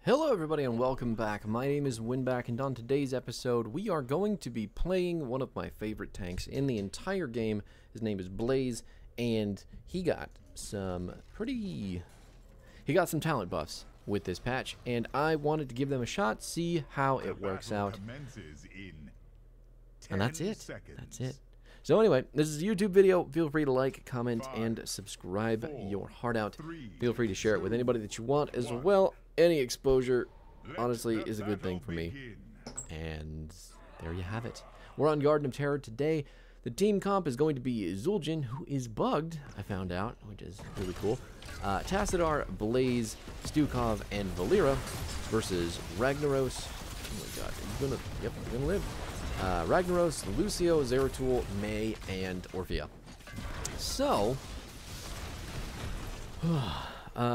Hello everybody and welcome back. My name is Winback, and on today's episode we are going to be playing one of my favorite tanks in the entire game. His name is Blaze, and he got some talent buffs with this patch, and I wanted to give them a shot, see how it works out. And that's it. That's it. So anyway, this is a YouTube video. Feel free to like, comment, and subscribe your heart out. Feel free to share it with anybody that you want as well. Any exposure, honestly, is a good thing for me. And there you have it. We're on Garden of Terror today. The team comp is going to be Zul'jin, who is bugged, I found out, which is really cool. Tassadar, Blaze, Stukov, and Valeera versus Ragnaros. Oh my god, are you gonna... Yep, you're gonna live. Ragnaros, Lucio, Zeratul, Mei, and Orphea. So,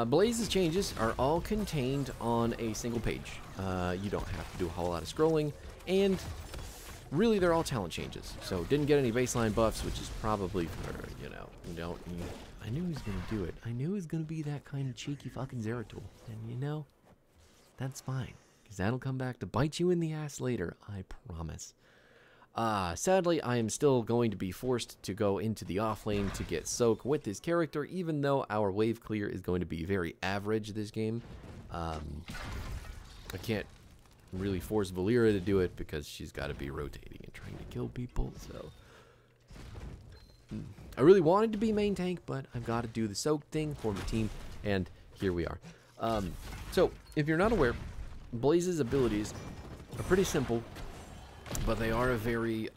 Blaze's changes are all contained on a single page. You don't have to do a whole lot of scrolling, and really they're all talent changes. So, didn't get any baseline buffs, which is probably for, you don't need... I knew he was going to do it. I knew he was going to be that kind of cheeky fucking Zeratul. And you know, that's fine, because that'll come back to bite you in the ass later, I promise. Sadly, I am still going to be forced to go into the off lane to get Soak with this character, even though our wave clear is going to be very average this game. I can't really force Valeera to do it because she's got to be rotating and trying to kill people, so... I really wanted to be main tank, but I've got to do the Soak thing for the team, and here we are. So, if you're not aware, Blaze's abilities are pretty simple, but they are a very,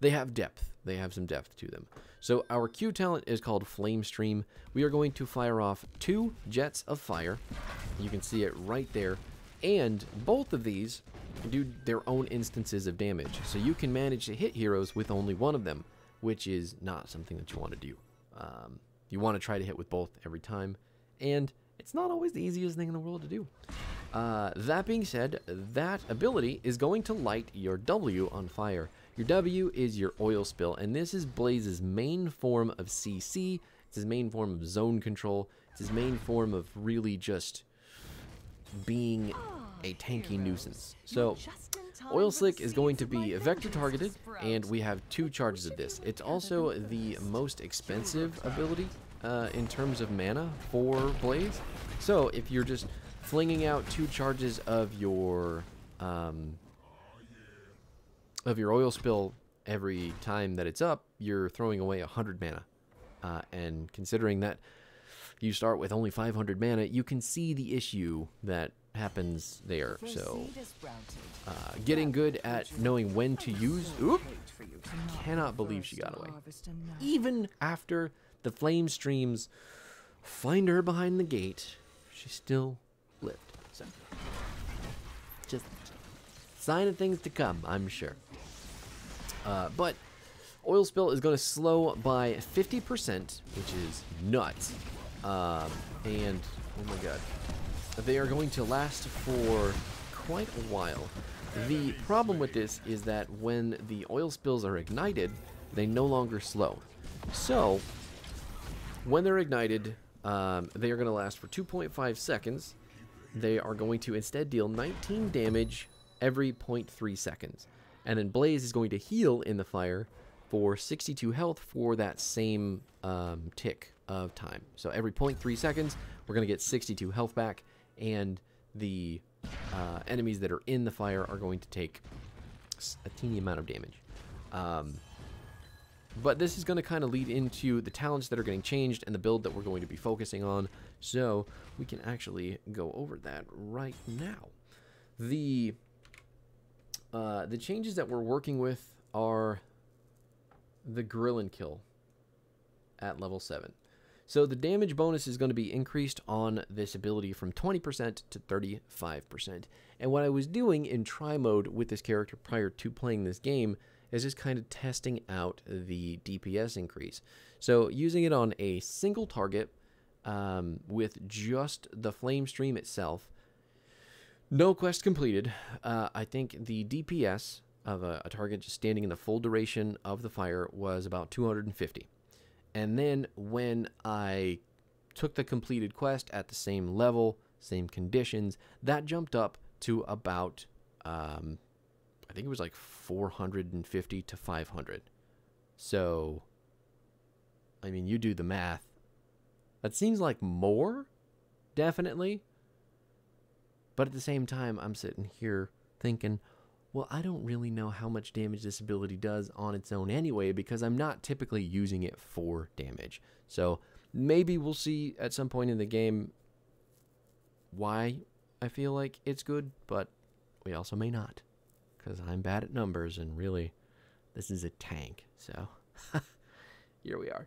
they have depth. They have some depth to them. So our Q talent is called Flame Stream. We are going to fire off 2 jets of fire. You can see it right there. And both of these do their own instances of damage. So you can manage to hit heroes with only one of them, which is not something that you want to do. You want to try to hit with both every time. And it's not always the easiest thing in the world to do. That being said, that ability is going to light your W on fire. Your W is your oil spill, and this is Blaze's main form of CC. It's his main form of zone control. It's his main form of really just being a tanky nuisance. So, Oil Slick is going to be vector targeted, and we have 2 charges of this. It's also the most expensive ability in terms of mana for Blaze. So, if you're just flinging out 2 charges of your oil spill every time that it's up, you're throwing away 100 mana. And considering that you start with only 500 mana, you can see the issue that happens there. So, getting good at knowing when to use... Oop! I cannot believe she got away. Even after the flame streams find her behind the gate, she still lived. So, just sign of things to come, I'm sure. But oil spill is going to slow by 50%, which is nuts. And oh my god, they are going to last for quite a while. The problem with this is that when the oil spills are ignited, they no longer slow. So when they're ignited, they are going to last for 2.5 seconds. They are going to instead deal 19 damage every 0.3 seconds. And then Blaze is going to heal in the fire for 62 health for that same tick of time. So every 0.3 seconds, we're going to get 62 health back, and the enemies that are in the fire are going to take a teeny amount of damage. But this is going to kind of lead into the talents that are getting changed and the build that we're going to be focusing on. So we can actually go over that right now. The changes that we're working with are the Grill and Kill at level 7. So the damage bonus is going to be increased on this ability from 20% to 35%. And what I was doing in try mode with this character prior to playing this game is just kind of testing out the DPS increase. So using it on a single target with just the flame stream itself, no quest completed. I think the DPS of a target just standing in the full duration of the fire was about 250. And then when I took the completed quest at the same level, same conditions, that jumped up to about, I think it was like 450 to 500. So, I mean, you do the math. That seems like more, definitely. But at the same time, I'm sitting here thinking, well, I don't really know how much damage this ability does on its own anyway, because I'm not typically using it for damage. So maybe we'll see at some point in the game why I feel like it's good, but we also may not, because I'm bad at numbers, and really, this is a tank. So here we are.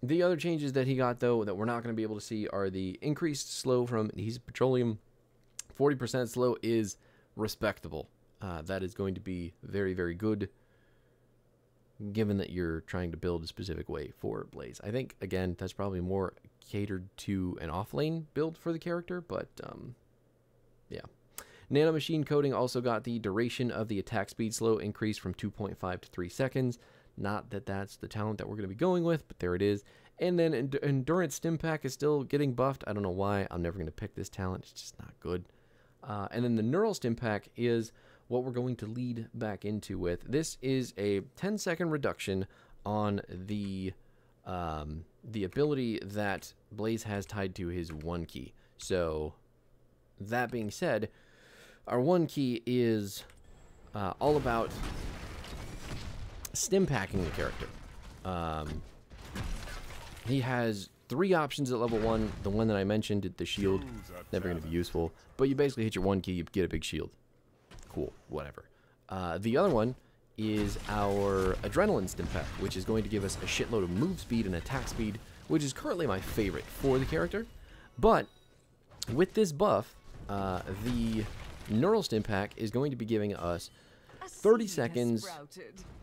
The other changes that he got, though, that we're not going to be able to see are the increased slow from adhesive petroleum. 40% slow is respectable. That is going to be very, very good, given that you're trying to build a specific way for Blaze. I think, again, that's probably more catered to an off-lane build for the character, but yeah. Nanomachine coating also got the duration of the attack speed slow increased from 2.5 to 3 seconds. Not that that's the talent that we're going to be going with, but there it is. And then Endurance Stim Pack is still getting buffed. I don't know why. I'm never going to pick this talent. It's just not good. And then the Neural Stim Pack is what we're going to lead back into with. This is a 10-second reduction on the ability that Blaze has tied to his 1 key. So that being said, our 1 key is all about stim packing the character. He has 3 options at level 1. The one that I mentioned, the shield, never going to be useful. But you basically hit your 1 key, you get a big shield. Cool, whatever. The other one is our Adrenaline Stim Pack, which is going to give us a shitload of move speed and attack speed, which is currently my favorite for the character. But with this buff, the Neural Stim Pack is going to be giving us 30 seconds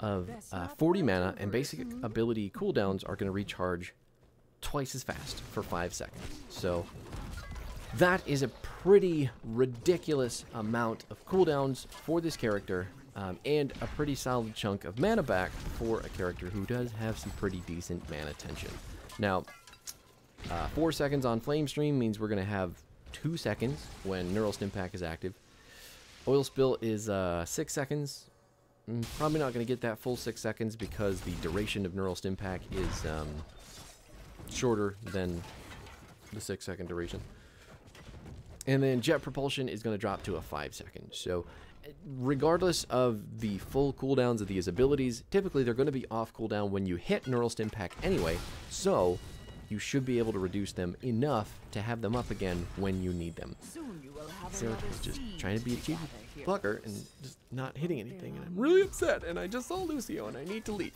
of 40 mana, and basic ability cooldowns are going to recharge twice as fast for 5 seconds. So that is a pretty ridiculous amount of cooldowns for this character, and a pretty solid chunk of mana back for a character who does have some pretty decent mana tension. Now, 4 seconds on Flame Stream means we're going to have 2 seconds when Neural Stim Pack is active. Oil Spill is 6 seconds. Probably not going to get that full 6 seconds because the duration of Neural Stim Pack is shorter than the 6-second duration. And then Jet Propulsion is going to drop to a 5 second. So regardless of the full cooldowns of these abilities, typically they're going to be off cooldown when you hit Neural Stim Pack anyway. So you should be able to reduce them enough to have them up again when you need them. Sarah is just trying to be a cheeky fucker and just not hitting anything, and I'm really upset, and I just saw Lucio and I need to leave.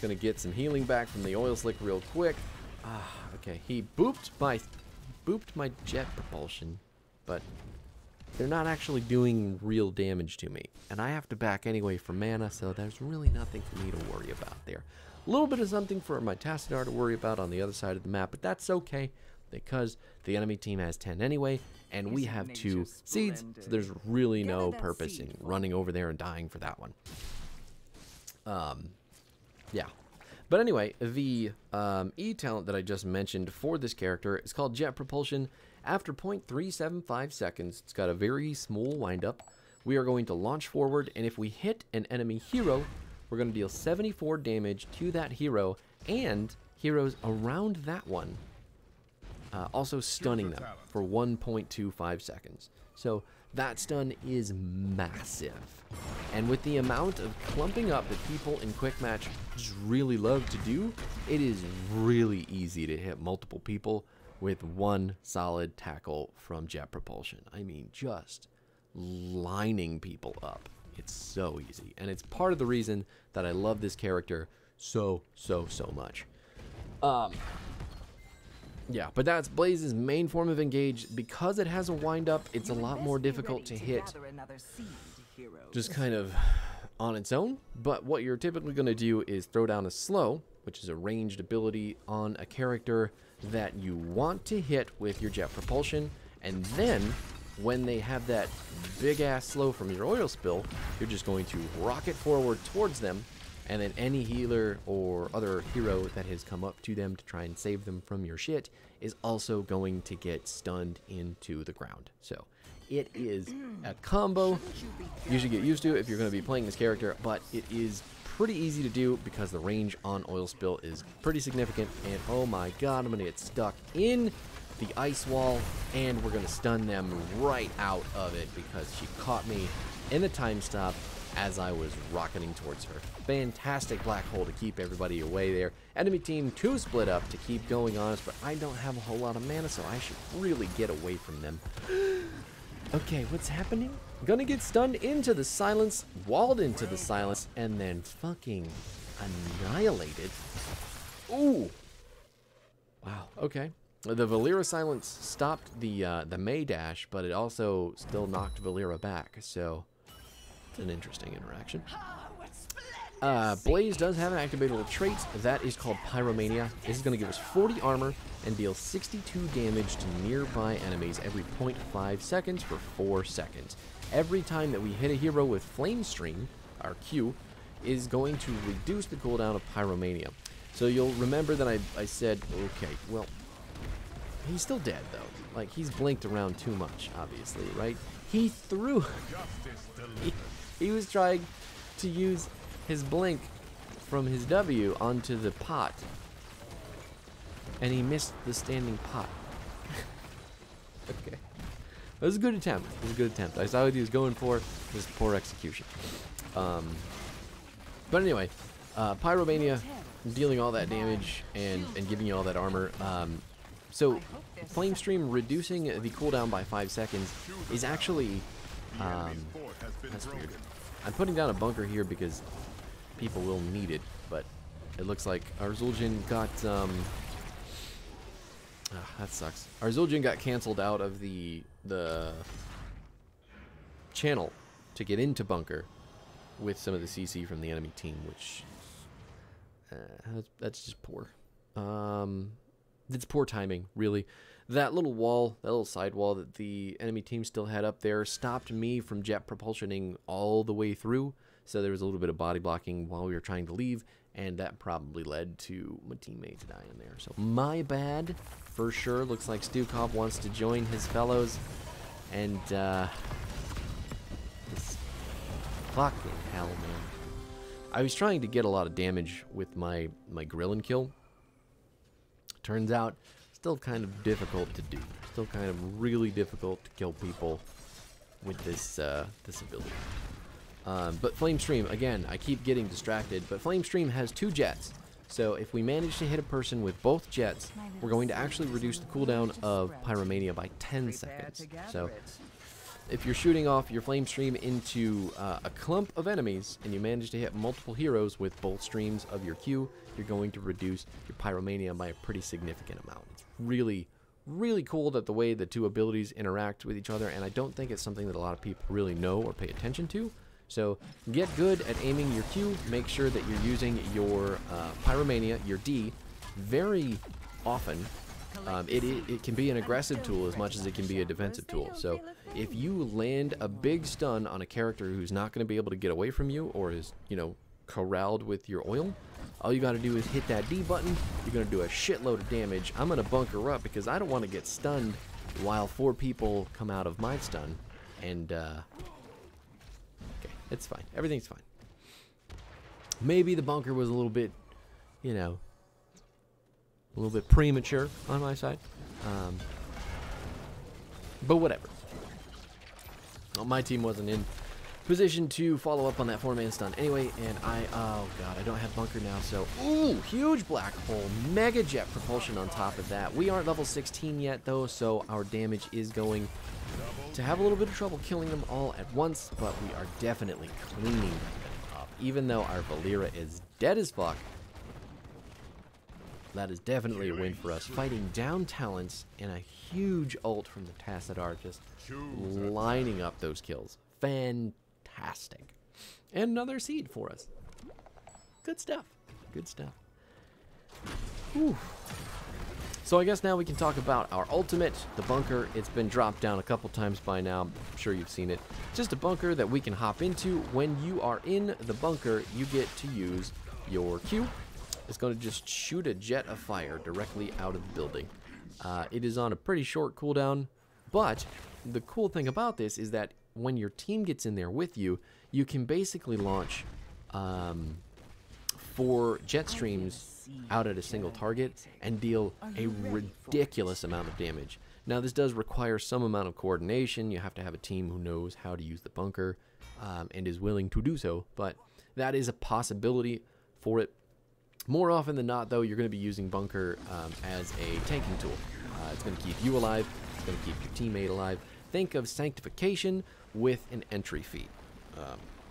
Gonna get some healing back from the Oil Slick real quick. Okay, he booped my Jet Propulsion, but they're not actually doing real damage to me, and I have to back anyway for mana, so there's really nothing for me to worry about there. A little bit of something for my Tassadar to worry about on the other side of the map, but that's okay, because the enemy team has 10 anyway, and we have 2 seeds, so there's really no purpose in running over there and dying for that one. Yeah. But anyway, the E talent that I just mentioned for this character is called Jet Propulsion. After 0.375 seconds, it's got a very small windup. We are going to launch forward, and if we hit an enemy hero, we're going to deal 74 damage to that hero and heroes around that one, also stunning them for 1.25 seconds. So that stun is massive. And with the amount of clumping up that people in Quick Match just really love to do, it is really easy to hit multiple people with one solid tackle from Jet Propulsion. I mean, just lining people up. It's so easy. And it's part of the reason that I love this character so much. Yeah, but that's Blaze's main form of engage. Because it has a wind-up, it's a lot more difficult to hit just kind of on its own. But what you're typically going to do is throw down a slow, which is a ranged ability on a character that you want to hit with your Jet Propulsion. And then, when they have that big-ass slow from your Oil Spill, you're just going to rocket forward towards them And then any healer or other hero that has come up to them to try and save them from your shit is also going to get stunned into the ground. So it is a combo you should get used to if you're going to be playing this character, but it is pretty easy to do because the range on Oil Spill is pretty significant. And oh my god, I'm going to get stuck in the ice wall, and we're going to stun them right out of it because she caught me in the time stop as I was rocketing towards her. Fantastic black hole to keep everybody away there. Enemy team 2 split up to keep going on us, but I don't have a whole lot of mana, so I should really get away from them. Okay, what's happening? I'm gonna get stunned into the silence, walled into the silence, and then fucking annihilated. Ooh. Wow, okay. The Valeera silence stopped the Mei dash, but it also still knocked Valeera back, so it's an interesting interaction. Blaze does have an activatable trait that is called Pyromania. This is going to give us 40 armor and deal 62 damage to nearby enemies every 0.5 seconds for 4 seconds. Every time that we hit a hero with Flame Stream, our Q, is going to reduce the cooldown of Pyromania. So you'll remember that I said, okay, well, he's still dead though. Like, he's blinked around too much, obviously, right? He threw... he was trying to use his blink from his W onto the pot, and he missed the standing pot. Okay. It was a good attempt. It was a good attempt. I saw what he was going for. Just poor execution. But anyway, Pyromania, dealing all that damage and giving you all that armor. So, Flame Stream reducing the cooldown by 5 seconds is actually... that's weird. I'm putting down a bunker here because people will need it, but it looks like our Zul'jin got... that sucks. Our Zul'jin got canceled out of the channel to get into bunker with some of the CC from the enemy team, which... that's just poor. It's poor timing, really. That little wall, that little side wall that the enemy team still had up there stopped me from jet propulsioning all the way through. So there was a little bit of body blocking while we were trying to leave, and that probably led to my teammates dying there. So my bad, for sure. Looks like Stukov wants to join his fellows, and this fucking hell, man. I was trying to get a lot of damage with my Grillin kill. Turns out, still kind of difficult to do. Still kind of really difficult to kill people with this this ability. But Flame Stream, again, I keep getting distracted, but Flame Stream has 2 jets. So if we manage to hit a person with both jets, we're going to actually reduce the cooldown of Pyromania by 10 seconds. So if you're shooting off your Flame Stream into a clump of enemies and you manage to hit multiple heroes with both streams of your Q, you're going to reduce your Pyromania by a pretty significant amount. It's really, really cool that the way the 2 abilities interact with each other, and I don't think it's something that a lot of people really know or pay attention to. So get good at aiming your Q. Make sure that you're using your Pyromania, your D, very often. It can be an aggressive tool as much as it can be a defensive tool. So if you land a big stun on a character who's not going to be able to get away from you or is, you know, corralled with your oil, all you got to do is hit that D button. You're going to do a shitload of damage. I'm going to bunker up because I don't want to get stunned while 4 people come out of my stun. And, okay, it's fine. Everything's fine. Maybe the bunker was a little bit, you know, a little bit premature on my side. But whatever. Well, my team wasn't in position to follow up on that 4-man stun anyway, and oh god, I don't have bunker now, so, ooh, huge black hole, mega jet propulsion on top of that. We aren't level 16 yet though, so our damage is going to have a little bit of trouble killing them all at once, but we are definitely cleaning them up. Even though our Valeera is dead as fuck, that is definitely a win for us. Fighting down talents and a huge ult from the Tassadar, just lining up those kills. Fantastic. And another seed for us. Good stuff. Good stuff. Whew. So So I guess now we can talk about our ultimate, the bunker. It's been dropped down a couple times by now. I'm sure you've seen it. Just a bunker that we can hop into. When you are in the bunker, you get to use your Q. It's going to just shoot a jet of fire directly out of the building. It is on a pretty short cooldown, but the cool thing about this is that when your team gets in there with you, you can basically launch 4 jet streams out at a single target and deal a ridiculous amount of damage. Now this does require some amount of coordination. You have to have a team who knows how to use the bunker and is willing to do so, but that is a possibility for it. More often than not, though, you're going to be using bunker as a tanking tool. It's going to keep you alive. It's going to keep your teammate alive. Think of sanctification with an entry fee,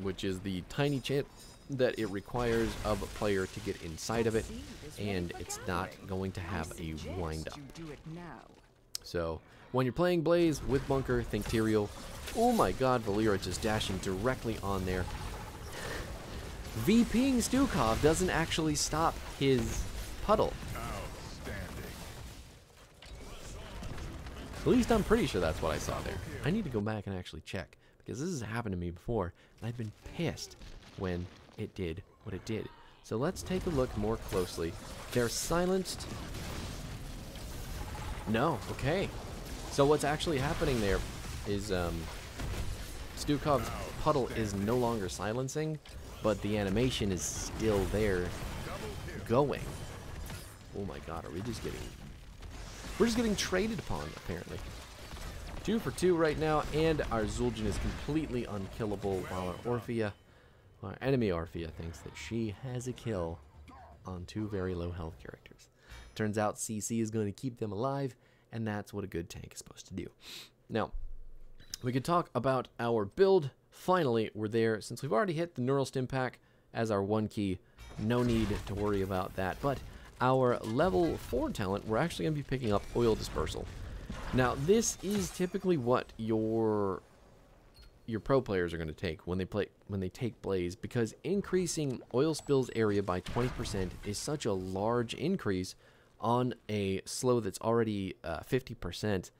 which is the tiny chance that it requires of a player to get inside of it, and it's not going to have a wind up. So when you're playing Blaze with bunker, think Tyrael. Oh my god, Valeera just dashing directly on there. VPing Stukov doesn't actually stop his puddle. At least I'm pretty sure that's what I saw there. I need to go back and actually check, because this has happened to me before, and I've been pissed when it did what it did. So let's take a look more closely. They're silenced. No, okay. So what's actually happening there is Stukov's puddle is no longer silencing, but the animation is still there going. Oh my god, are we just getting... We're just getting traded upon, apparently. 2 for 2 right now, and our Zul'jin is completely unkillable, while our enemy Orphea thinks that she has a kill on 2 very low health characters. Turns out CC is going to keep them alive, and that's what a good tank is supposed to do. Now, we could talk about our build. Finally, we're there. Since we've already hit the Neural Stim pack as our 1 key, no need to worry about that. But our level 4 talent, we're actually going to be picking up Oil Dispersal. Now, this is typically what your pro players are going to take when they take Blaze, because increasing oil spills area by 20% is such a large increase on a slow that's already 50%.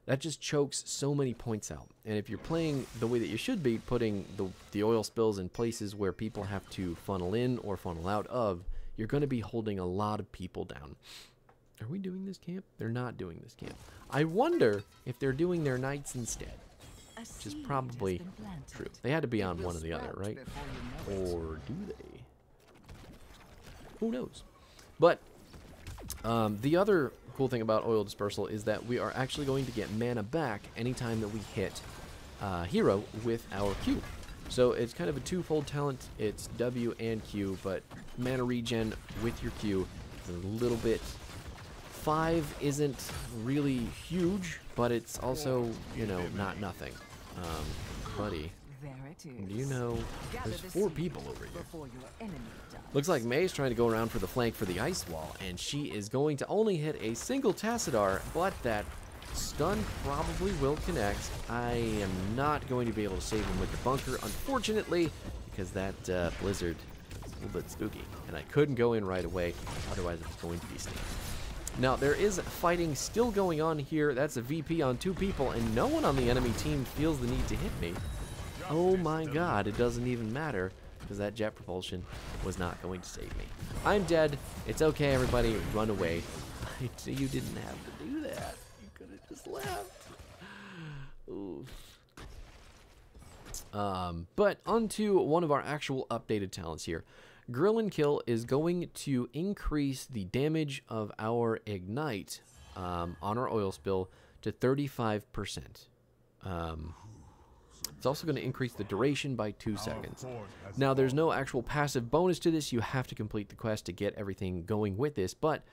That just chokes so many points out. And if you're playing the way that you should be, putting the oil spills in places where people have to funnel in or funnel out of, you're going to be holding a lot of people down. Are we doing this camp? They're not doing this camp. I wonder if they're doing their knights instead, which is probably true. They had to be on one or the other, right? Or do they? Who knows? But the other cool thing about Oil Dispersal is that we are actually going to get mana back anytime that we hit hero with our Q. So it's kind of a twofold talent. It's W and Q, but mana regen with your Q is a little bit... 5 isn't really huge, but it's also, you know, not nothing. Buddy, do you know there's 4 people over here? Looks like Mei's trying to go around for the flank for the ice wall, and she is going to only hit a single Tassadar, but that stun probably will connect. I am not going to be able to save him with the bunker, unfortunately, because that blizzard is a little bit spooky, and I couldn't go in right away, otherwise it's going to be sneaky. Now, there is fighting still going on here. That's a VP on 2 people, and no one on the enemy team feels the need to hit me. Oh my god, it doesn't even matter, because that jet propulsion was not going to save me. I'm dead. It's okay, everybody. Run away. You didn't have to do that. You could have just left. Oof. But onto one of our actual updated talents here. Grill and Kill is going to increase the damage of our Ignite on our oil spill to 35%. It's also going to increase the duration by 2 seconds. Now, there's no actual passive bonus to this. You have to complete the quest to get everything going with this, but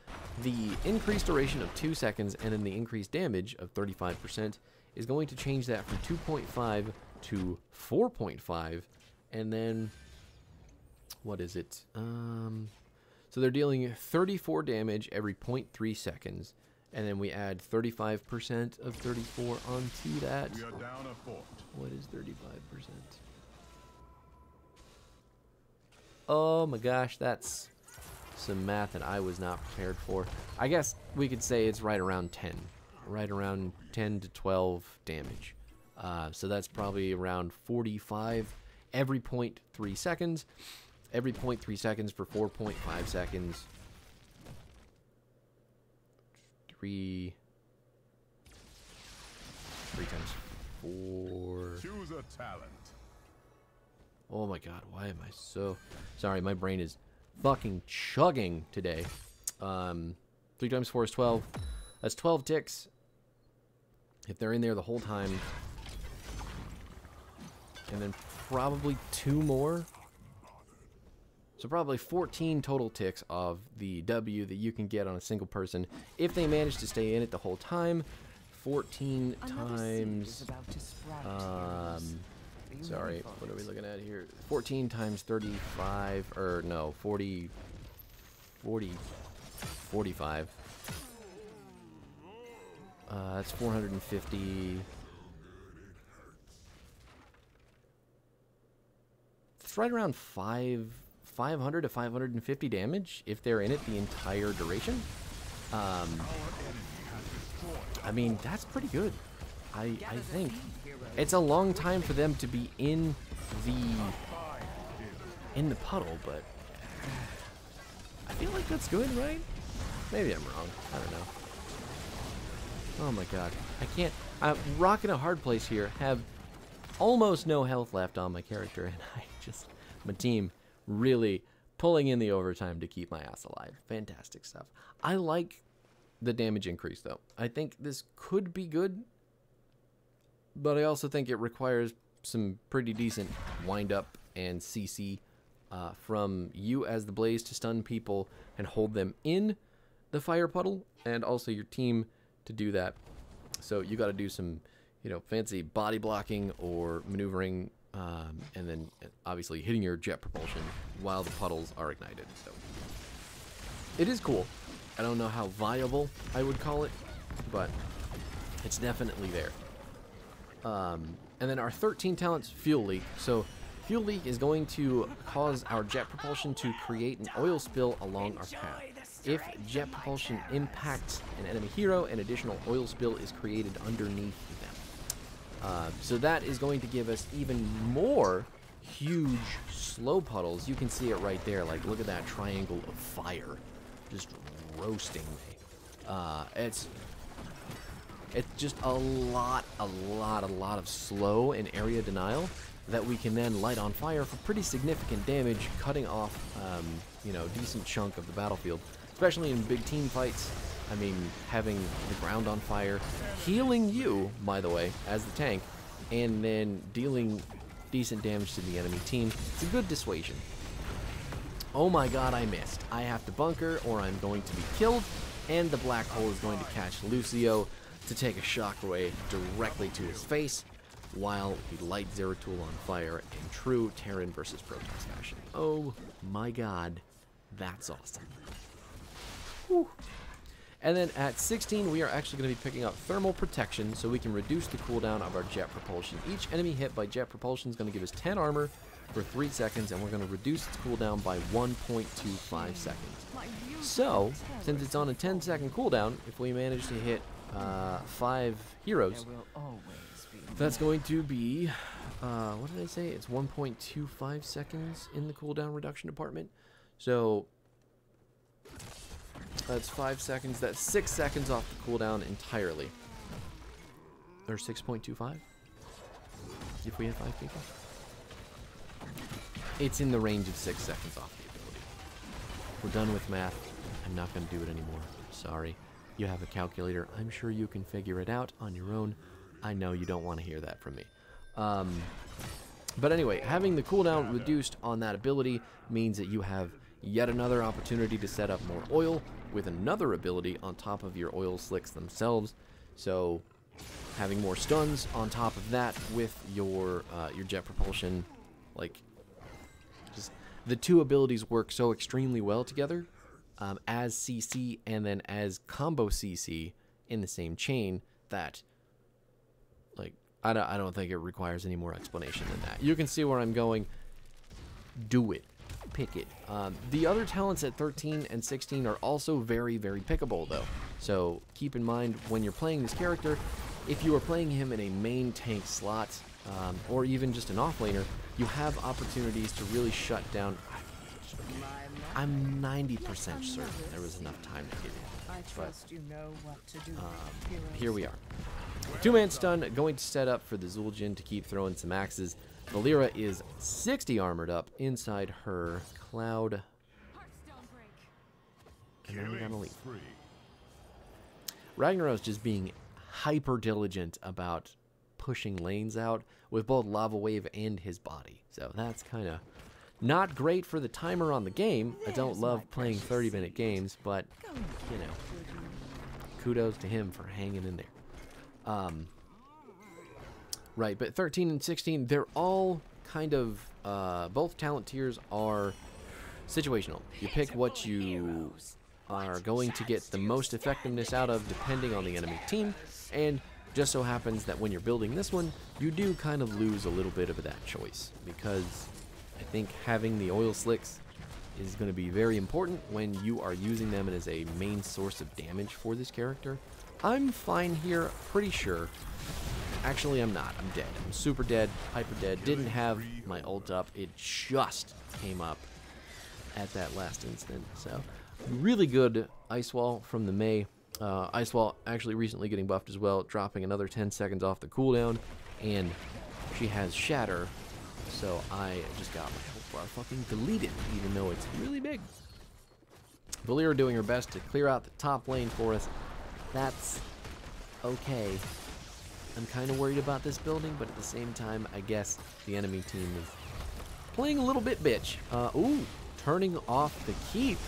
the increased duration of 2 seconds and then the increased damage of 35% is going to change that from 2.5 to 4.5, and then... what is it? So they're dealing 34 damage every 0.3 seconds, and then we add 35% of 34 onto that. We are down a fort. What is 35%? Oh my gosh, that's some math that I was not prepared for. I guess we could say it's right around 10. Right around 10 to 12 damage. So that's probably around 45 every 0.3 seconds. Every 0.3 seconds for 4.5 seconds. 3 times 4. Choose a talent. Oh my god, why am I so... Sorry, my brain is fucking chugging today. 3 times 4 is 12. That's 12 ticks. If they're in there the whole time. And then probably 2 more. So probably 14 total ticks of the W that you can get on a single person. If they manage to stay in it the whole time, 14 times... sorry, what are we looking at here? 14 times 35, or no, 45. That's 450. It's right around 500 to 550 damage if they're in it the entire duration. I mean, that's pretty good. I think it's a long time for them to be in the puddle, but I feel like that's good, right? Maybe I'm wrong. I don't know. Oh my god, I can't. I'm rocking a hard place here. Have almost no health left on my character, and my team really pulling in the overtime to keep my ass alive. Fantastic stuff. I like the damage increase though. I think this could be good, but I also think it requires some pretty decent wind up and CC from you as the Blaze to stun people and hold them in the fire puddle, and also your team to do that. So you got to do some, fancy body blocking or maneuvering, and then obviously hitting your jet propulsion while the puddles are ignited. So it is cool. I don't know how viable I would call it, but it's definitely there. And then our 13 talents, Fuel Leak. So Fuel Leak is going to cause our jet propulsion to create an oil spill along our path. If jet propulsion impacts an enemy hero, an additional oil spill is created underneath them. So that is going to give us even more huge slow puddles. You can see it right there. Like, look at that triangle of fire just roasting me. It's just a lot of slow and area denial that we can then light on fire for pretty significant damage, cutting off, decent chunk of the battlefield, especially in big team fights. I mean, having the ground on fire, healing you, by the way, as the tank, and then dealing decent damage to the enemy team. It's a good dissuasion. Oh my god, I missed. I have to bunker or I'm going to be killed, and the black hole is going to catch Lucio to take a shockwave directly to his face while he lights Zeratul on fire in true Terran versus Protoss fashion. Oh my god, that's awesome. Whew. And then at 16, we are actually going to be picking up Thermal Protection so we can reduce the cooldown of our jet propulsion. Each enemy hit by jet propulsion is going to give us 10 armor for 3 seconds, and we're going to reduce its cooldown by 1.25 seconds. So, since it's on a 10-second cooldown, if we manage to hit 5 heroes, that's going to be, what did I say? It's 1.25 seconds in the cooldown reduction department. So that's 5 seconds. That's 6 seconds off the cooldown entirely. Or 6.25 if we hit 5 people. It's in the range of 6 seconds off the ability. We're done with math. I'm not going to do it anymore. Sorry. You have a calculator. I'm sure you can figure it out on your own. I know you don't want to hear that from me. But anyway, having the cooldown reduced on that ability means that you have yet another opportunity to set up more oil with another ability on top of your oil slicks themselves. So having more stuns on top of that with your jet propulsion, like, just the two abilities work so extremely well together as CC and then as combo CC in the same chain that, like, I don't think it requires any more explanation than that. You can see where I'm going. Do it. pick it. The other talents at 13 and 16 are also very, very pickable, though. So keep in mind when you're playing this character, if you are playing him in a main tank slot, or even just an offlaner, you have opportunities to really shut down. I'm 90% certain there was enough time to get in. I trust you know what to do. Here we are. Two-man stun, going to set up for the Zul'jin to keep throwing some axes. Valeera is 60 armored up inside her cloud. And then we're gonna leave. Ragnaros just being hyper diligent about pushing lanes out with both Lava Wave and his body. So that's kind of not great for the timer on the game. I don't love playing 30-minute games, but, you know, kudos to him for hanging in there. Right, but 13 and 16, they're all kind of, both talent tiers are situational. You pick what you are going to get the most effectiveness out of depending on the enemy team, and just so happens that when you're building this one, you do kind of lose a little bit of that choice, because I think having the oil slicks is going to be very important when you are using them as a main source of damage for this character. I'm fine here, pretty sure. Actually, I'm not. I'm dead. I'm super dead, hyper dead. Didn't have my ult up. It just came up at that last instant. So, really good Ice Wall from the Mei. Ice Wall actually recently getting buffed as well, dropping another 10 seconds off the cooldown. And she has Shatter. So, I just got my health bar fucking deleted, even though it's really big. Valeera doing her best to clear out the top lane for us. That's okay. I'm kind of worried about this building, but at the same time, I guess the enemy team is playing a little bit bitch. Ooh, turning off the keep,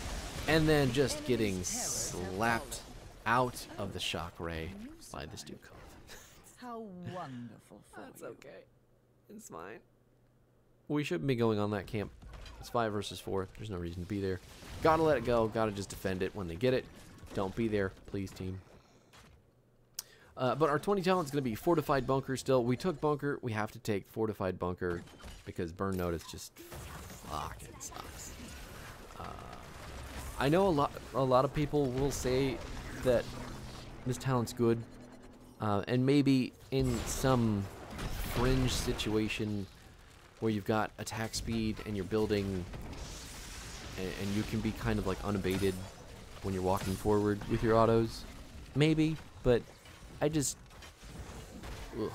and then just getting slapped out of the shock ray by this Dukov. How wonderful for That's you. okay. It's fine. We shouldn't be going on that camp. It's 5 versus 4. There's no reason to be there. Gotta let it go. Gotta just defend it when they get it. Don't be there, please, team. But our 20 talent is going to be Fortified Bunker still. We took Bunker. We have to take Fortified Bunker because Burn Notice just fucking sucks. I know a lot of people will say that this talent's good. And maybe in some fringe situation where you've got attack speed and you're building and you can be kind of like unabated when you're walking forward with your autos. Maybe, but I just, ugh.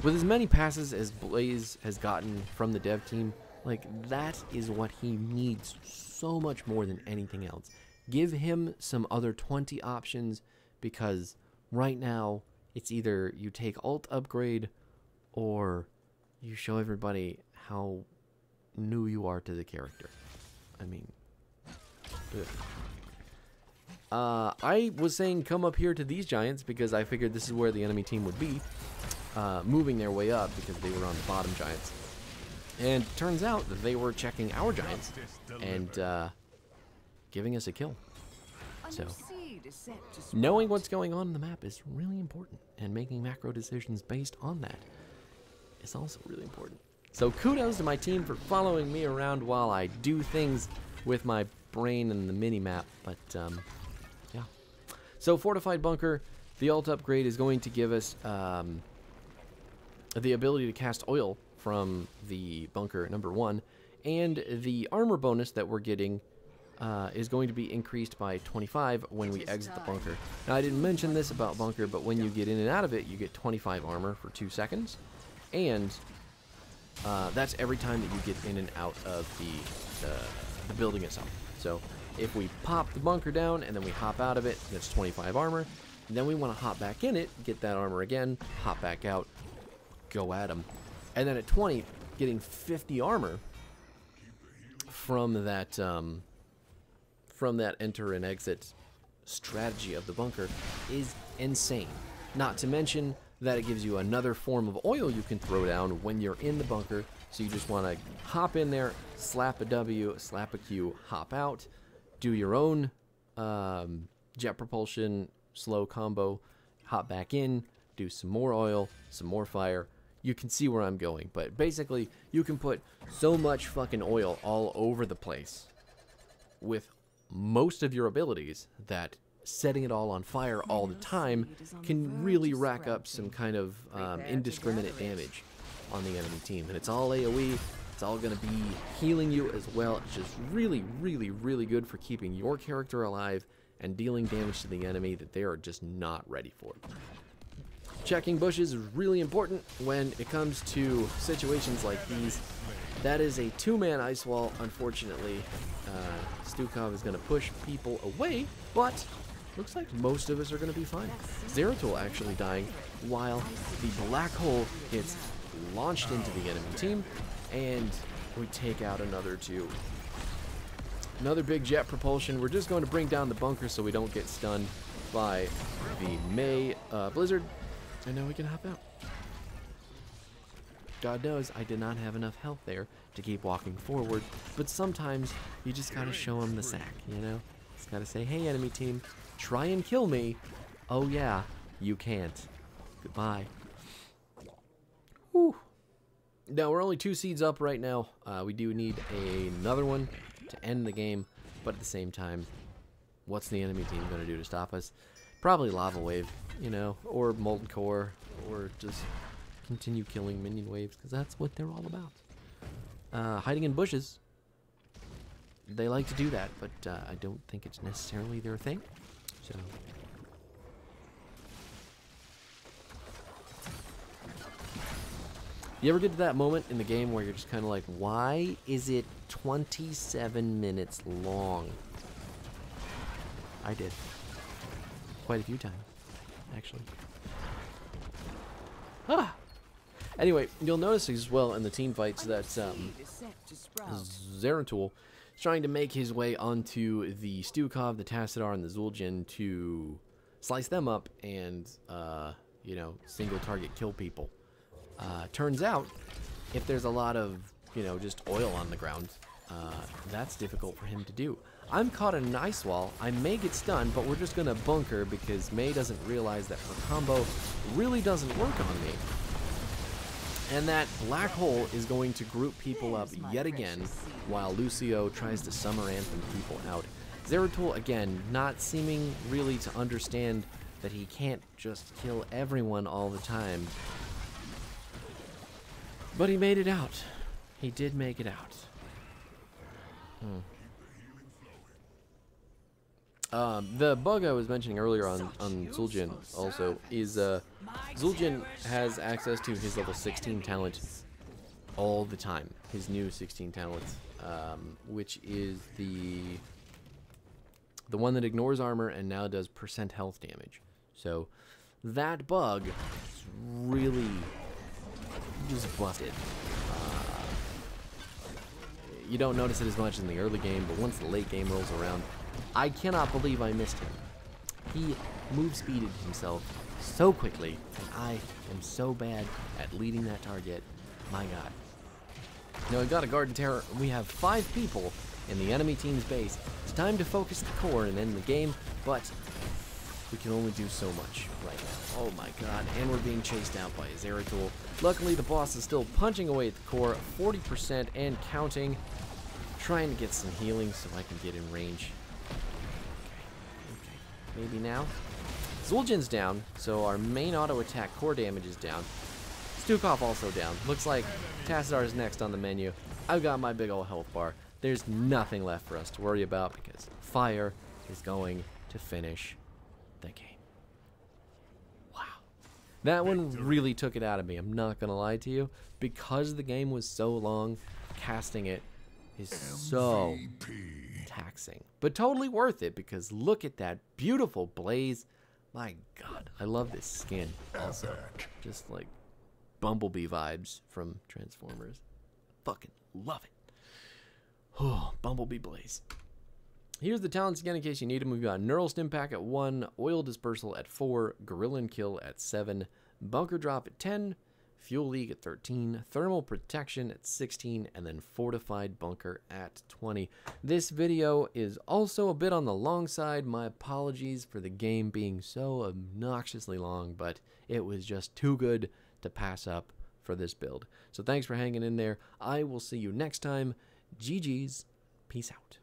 With as many passes as Blaze has gotten from the dev team, like, that is what he needs so much more than anything else. Give him some other 20 options, because right now it's either you take ult upgrade or you show everybody how new you are to the character. I mean, ugh. I was saying come up here to these giants because I figured this is where the enemy team would be, moving their way up because they were on the bottom giants. And it turns out that they were checking our giants and giving us a kill. So, knowing what's going on in the map is really important, and making macro decisions based on that is also really important. So kudos to my team for following me around while I do things with my brain and the mini-map, but yeah. So Fortified Bunker, the ult upgrade is going to give us the ability to cast oil from the bunker number 1, and the armor bonus that we're getting is going to be increased by 25 when we exit the bunker. Now, I didn't mention this about bunker, but when you get in and out of it, you get 25 armor for 2 seconds, and that's every time that you get in and out of the building itself. So if we pop the bunker down and then we hop out of it, that's 25 armor. And then we want to hop back in it, get that armor again, hop back out, go at them. And then at 20, getting 50 armor from that enter and exit strategy of the bunker is insane. Not to mention that it gives you another form of oil you can throw down when you're in the bunker. So you just want to hop in there, slap a W, slap a Q, hop out, do your own jet propulsion slow combo, hop back in, do some more oil, some more fire, you can see where I'm going. But basically, you can put so much fucking oil all over the place with most of your abilities that setting it all on fire all the time can really rack up some kind of indiscriminate damage on the enemy team. And it's all AoE. It's all going to be healing you as well. It's just really, really, really good for keeping your character alive and dealing damage to the enemy that they are just not ready for. Checking bushes is really important when it comes to situations like these. That is a two-man ice wall, unfortunately. Stukov is going to push people away, but looks like most of us are going to be fine. Zeratul actually dying while the black hole gets launched into the enemy team, and we take out another two. Another big jet propulsion. We're just going to bring down the bunker so we don't get stunned by the May Blizzard. And now we can hop out. God knows I did not have enough health there to keep walking forward, but sometimes you just gotta show them the sack, you know? Just gotta say, hey enemy team, try and kill me. Oh yeah, you can't. Goodbye. Whew. Now we're only 2 seeds up right now. We do need another one to end the game, but at the same time, what's the enemy team gonna do to stop us? Probably Lava Wave, you know, or Molten Core, or just continue killing minion waves, because that's what they're all about. Hiding in bushes, they like to do that, but I don't think it's necessarily their thing. So you ever get to that moment in the game where you're just kind of like, why is it 27 minutes long? I did. Quite a few times, actually. Ah! Anyway, you'll notice as well in the team fights that Zeratul is trying to make his way onto the Stukov, the Tassadar, and the Zul'jin to slice them up and, you know, single target kill people. Turns out, if there's a lot of, you know, just oil on the ground, that's difficult for him to do. I'm caught in an ice wall. I may get stunned, but we're just going to bunker because May doesn't realize that her combo really doesn't work on me. And that black hole is going to group people up yet again while Lucio tries to summer anthem people out. Zeratul, again, not seeming really to understand that he can't just kill everyone all the time. But he made it out. He did make it out. The bug I was mentioning earlier on Zul'jin also is Zul'jin has access to his level 16 talent all the time. His new 16 talent, which is the one that ignores armor and now does % health damage. So that bug is really just busted. You don't notice it as much in the early game, but once the late game rolls around, I cannot believe I missed him. He move speeded himself so quickly, and I am so bad at leading that target. My god. Now we got a Garden Terror, and we have 5 people in the enemy team's base. It's time to focus the core and end the game, but we can only do so much right now. Oh my god, and we're being chased out by Zeratul. Luckily, the boss is still punching away at the core, 40% and counting. Trying to get some healing so I can get in range. Okay, maybe now. Zul'jin's down, so our main auto attack core damage is down. Stukov also down. Looks like Tassadar is next on the menu. I've got my big old health bar. There's nothing left for us to worry about because fire is going to finish the game. Wow. That one really took it out of me, I'm not gonna lie to you. Because the game was so long, casting it is so taxing. But totally worth it because look at that beautiful blaze. My god, I love this skin also. Just like Bumblebee vibes from Transformers. Fucking love it. Oh, Bumblebee Blaze. Here's the talents again in case you need them. We've got Neural Stim Pack at 1, Oil Dispersal at 4, Gorilla Kill at 7, Bunker Drop at 10, Fuel Leak at 13, Thermal Protection at 16, and then Fortified Bunker at 20. This video is also a bit on the long side. My apologies for the game being so obnoxiously long, but it was just too good to pass up for for this build. So thanks for hanging in there. I will see you next time. GG's. Peace out.